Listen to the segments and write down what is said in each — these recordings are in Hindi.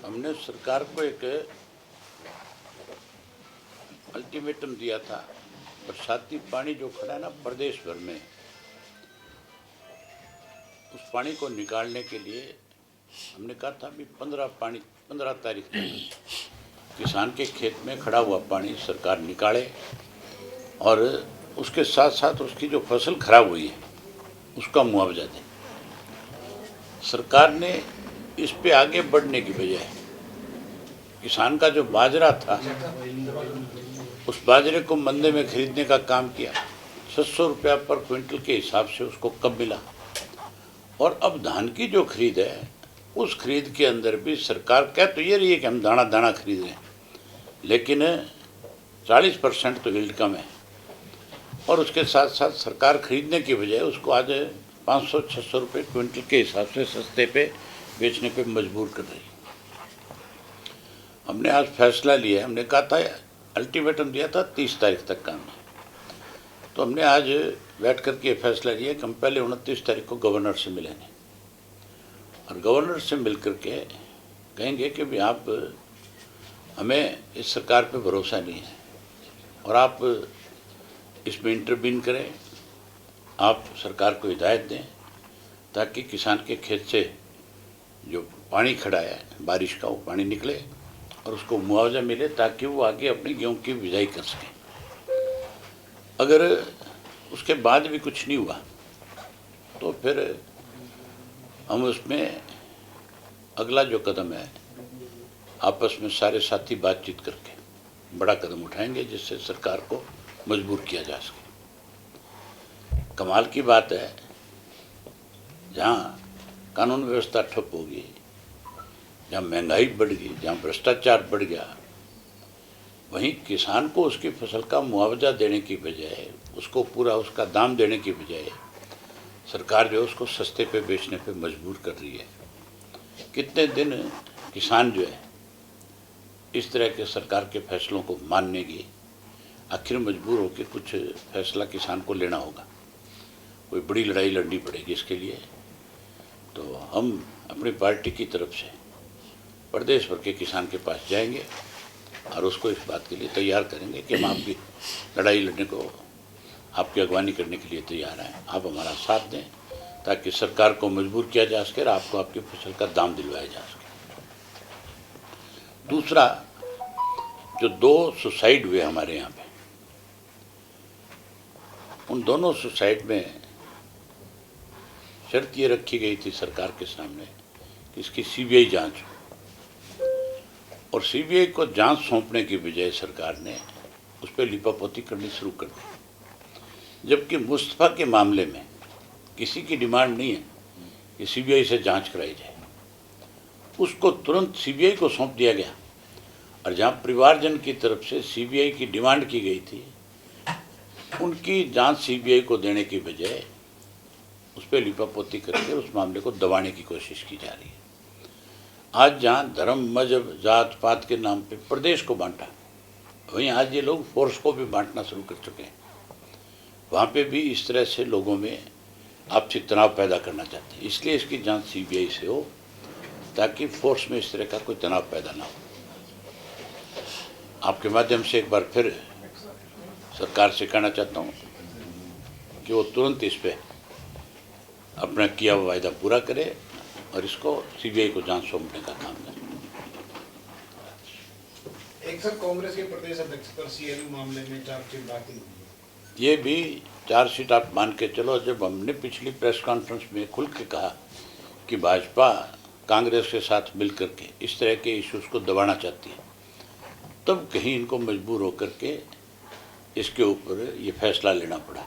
हमने सरकार को एक अल्टीमेटम दिया था। बरसाती पानी जो खड़ा है ना प्रदेश भर में, उस पानी को निकालने के लिए हमने कहा था भी 15 तारीख तक किसान के खेत में खड़ा हुआ पानी सरकार निकाले और उसके साथ साथ उसकी जो फसल खराब हुई है उसका मुआवजा दे। सरकार ने इस पे आगे बढ़ने की बजाय किसान का जो बाजरा था उस बाजरे को मंडी में खरीदने का काम किया। 600 रुपया पर क्विंटल के हिसाब से उसको कब मिला। और अब धान की जो खरीद है उस खरीद के अंदर भी सरकार कह तो ये रही है कि हम दाना दाना खरीद रहे हैं, लेकिन 40% तो यील्ड कम है। और उसके साथ साथ सरकार खरीदने की बजाय उसको आज 500-600 रुपये क्विंटल के हिसाब से सस्ते पे बेचने पे मजबूर कर रही है। हमने आज फैसला लिया, हमने कहा था अल्टीमेटम दिया था 30 तारीख तक काम है, तो हमने आज बैठ करके ये फैसला लिया कि हम पहले 29 तारीख को गवर्नर से मिलेंगे और गवर्नर से मिल करके कहेंगे कि भाई आप हमें इस सरकार पे भरोसा नहीं है और आप इसमें इंटरवीन करें, आप सरकार को हिदायत दें ताकि किसान के खेत से जो पानी खड़ा है बारिश का वो पानी निकले और उसको मुआवजा मिले ताकि वो आगे अपनी गेहूं की बिजाई कर सकें। अगर उसके बाद भी कुछ नहीं हुआ तो फिर हम उसमें अगला जो कदम है आपस में सारे साथी बातचीत करके बड़ा कदम उठाएंगे जिससे सरकार को मजबूर किया जा सके। कमाल की बात है, जहाँ कानून व्यवस्था ठप होगी, जहाँ महंगाई बढ़ गई, जहाँ भ्रष्टाचार बढ़ गया, वहीं किसान को उसकी फसल का मुआवजा देने की बजाय, उसको पूरा उसका दाम देने की बजाय सरकार जो है उसको सस्ते पे बेचने पे मजबूर कर रही है। कितने दिन किसान जो है इस तरह के सरकार के फैसलों को मानने की, आखिर मजबूर होकर कुछ फैसला किसान को लेना होगा। कोई बड़ी लड़ाई लड़नी पड़ेगी इसके लिए। तो हम अपनी पार्टी की तरफ से प्रदेश भर के किसान के पास जाएंगे और उसको इस बात के लिए तैयार करेंगे कि हम आपकी लड़ाई लड़ने को, आपकी अगवानी करने के लिए तैयार हैं। आप हमारा साथ दें ताकि सरकार को मजबूर किया जा सके और आपको आपकी फसल का दाम दिलवाया जा सके। दूसरा, जो 2 सुसाइड हुए हमारे यहाँ पे, उन दोनों सुसाइड में शर्त ये रखी गई थी सरकार के सामने कि इसकी सीबीआई जांच हो, और सीबीआई को जांच सौंपने की बजाय सरकार ने उस पर लिपापोती करनी शुरू कर दी। जबकि मुस्तफ़ा के मामले में किसी की डिमांड नहीं है कि सीबीआई से जांच कराई जाए, उसको तुरंत सीबीआई को सौंप दिया गया। और जहां परिवारजन की तरफ से सीबीआई की डिमांड की गई थी, उनकी जांच सीबीआई को देने की बजाय उस पर लिपापोती करके उस मामले को दबाने की कोशिश की जा रही है। आज जहां धर्म, मजहब, जात पात के नाम पे प्रदेश को बांटा, वहीं आज ये लोग फोर्स को भी बांटना शुरू कर चुके हैं। वहाँ पे भी इस तरह से लोगों में आपसी तनाव पैदा करना चाहते हैं। इसलिए इसकी जांच सीबीआई से हो ताकि फोर्स में इस तरह का कोई तनाव पैदा ना हो। आपके माध्यम से एक बार फिर सरकार से कहना चाहता हूँ कि वो तुरंत इस पे अपना किया हुआ वायदा पूरा करे और इसको सीबीआई को जांच सौंपने का काम करे। एक सर, कांग्रेस के प्रदेश अध्यक्ष पर सीएलयू मामले में चार्जशीट दाखिल हुई है। ये भी चार्जशीट आप मान के चलो। जब हमने पिछली प्रेस कॉन्फ्रेंस में खुल के कहा कि भाजपा कांग्रेस के साथ मिल करके इस तरह के इश्यूज को दबाना चाहती है, तब कहीं इनको मजबूर होकर के इसके ऊपर ये फैसला लेना पड़ा।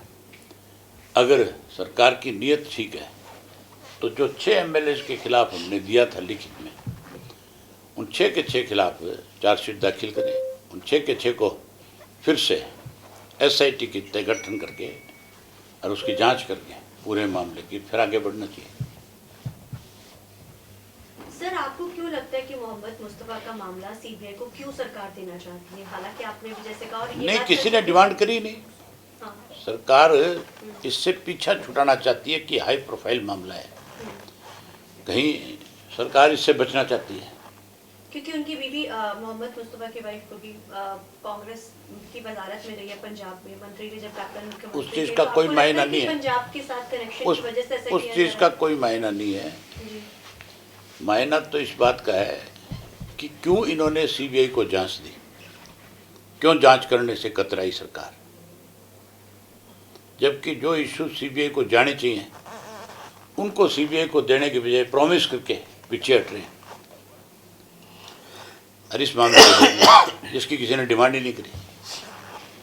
अगर सरकार की नीयत ठीक है तो जो 6 एमएलए के खिलाफ हमने दिया था लिखित में, उन 6 के 6 खिलाफ चार्जशीट दाखिल करें, उन 6 के 6 को फिर से एसआईटी की गठन करके और उसकी जांच करके पूरे मामले की फिर आगे बढ़ना चाहिए। सर, आपको क्यों लगता है कि मोहम्मद मुस्तफा का मामला सीबीआई को क्यों सरकार देना चाहती है? हालांकि आपने भी जैसे कहा, और ये नहीं, किसी ने डिमांड करी नहीं। हाँ। सरकार इससे पीछा छुटाना चाहती है कि हाई प्रोफाइल मामला है, कहीं सरकार इससे बचना चाहती है। क्योंकि उनकी बीवी मोहम्मद मुस्तफा की वाइफ को भी कांग्रेस की वजारत में रही है पंजाब में, मंत्री ने जब कैप्टन मुख्यमंत्री उस चीज़ थे, का तो कोई आपको मायना लगता है कि नहीं है। पंजाब के साथ कनेक्शन उस की वजह से ऐसा उस किया चीज़ जा का रहा है? कोई मायना नहीं है। जी मायना तो इस बात का है कि क्यों इन्होंने सीबीआई को जांच दी, क्यों जांच करने से कतराई सरकार, जबकि जो इश्यू सीबीआई को जाने चाहिए उनको सीबीआई को देने के बजाय प्रॉमिस करके पीछे हट रहे हैं। और इस मामले में जिसकी किसी ने डिमांड ही नहीं करी।